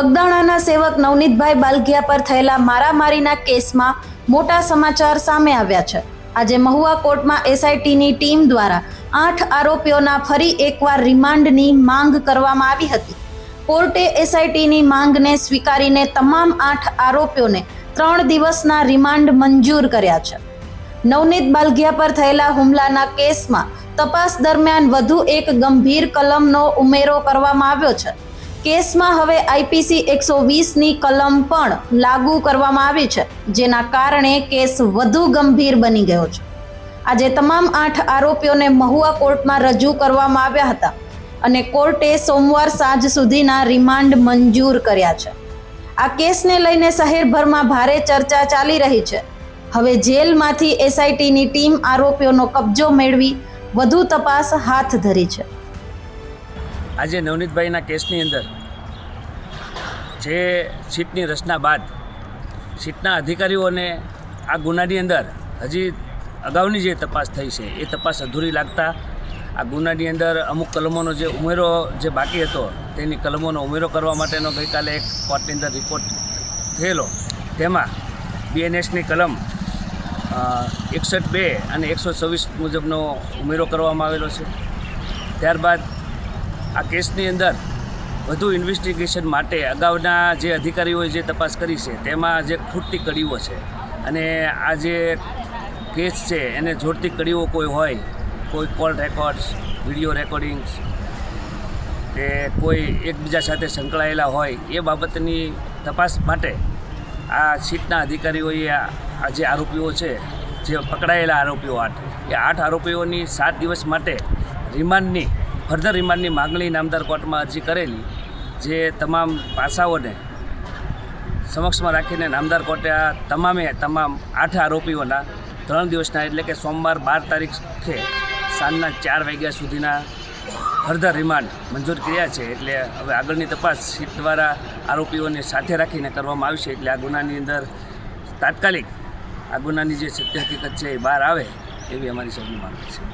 બગદાણાના સેવક નવનીતભાઈ બાલઘિયા પર થયેલા મારામારીના કેસમાં મોટા સમાચાર સામે આવ્યા છે। આજે મહુવા કોર્ટમાં એસઆઈટીની ટીમ દ્વારા 8 આરોપીઓના ફરી એકવાર રિમાન્ડની માંગ કરવામાં આવી હતી। કોર્ટે એસઆઈટીની માંગને સ્વીકારીને તમામ 8 આરોપીઓને 3 દિવસના રિમાન્ડ મંજૂર કર્યા છે। નવનીત બાલઘિયા પર થયેલા હુમલાના કેસમાં તપાસ દરમિયાન વધુ એક ગંભીર કલમનો ઉમેરો કરવામાં આવ્યો છે। કેસમાં હવે આઈપીસી 120ની કલમ પણ લાગુ કરવામાં આવી છે, જેના કારણે કેસ વધુ ગંભીર બની ગયો છે। આજે તમામ 8 આરોપીઓને મહુવા કોર્ટમાં રજૂ કરવામાં આવ્યા હતા અને કોર્ટે સોમવાર સાંજ સુધીના રિમાન્ડ મંજૂર કર્યા છે। આ કેસને લઈને શહેરભરમાં ભારે ચર્ચા ચાલી રહી છે। હવે જેલમાંથી એસઆઈટીની ટીમ આરોપીઓનો કબજો મેળવી વધુ તપાસ હાથ ધરી છે। આજે નવનીતભાઈના કેસની અંદર જે સીટની રચના બાદ સીટના અધિકારીઓને આ ગુનાની અંદર હજી અગાઉની જે તપાસ થઈ છે એ તપાસ અધૂરી લાગતા આ ગુનાની અંદર અમુક કલમોનો જે ઉમેરો જે બાકી હતો તેની કલમોનો ઉમેરો કરવા માટેનો ગઈકાલે એક કોર્ટની અંદર રિપોર્ટ થયેલો, તેમાં બીએનએસની કલમ 61(2) અને 126 મુજબનો ઉમેરો કરવામાં આવેલો છે। ત્યારબાદ આ કેસની અંદર વધુ ઇન્વેસ્ટિગેશન માટે અગાઉના જે અધિકારીઓએ જે તપાસ કરી છે તેમાં જે ખૂટતી કડીઓ છે અને આ જે કેસ છે એને જોડતી કડીઓ કોઈ હોય, કોઈ કોલ રેકોર્ડ્સ, વિડીયો રેકોર્ડિંગ્સ કે કોઈ એકબીજા સાથે સંકળાયેલા હોય એ બાબતની તપાસ માટે આ સીટના અધિકારીઓએ આ જે આરોપીઓ છે, જે પકડાયેલા આરોપીઓ 8 આરોપીઓની 7 દિવસ માટે ફર્ધર રિમાન્ડની માગણી નામદાર કોર્ટમાં અરજી કરેલી, જે તમામ પાસાઓને સમક્ષમાં રાખીને નામદાર કોર્ટે આ તમામ 8 આરોપીઓના 3 દિવસના એટલે કે સોમવાર 12 તારીખે સાંજના 4 વાગ્યા સુધીના ફર્ધર રિમાન્ડ મંજૂર કર્યા છે। એટલે હવે આગળની તપાસ સીટ દ્વારા આરોપીઓને સાથે રાખીને કરવામાં આવશે। એટલે આ ગુનાની અંદર તાત્કાલિક આ ગુનાની જે સત્ય હકીકત છે એ બહાર આવે એવી અમારી સૌની માંગ છે।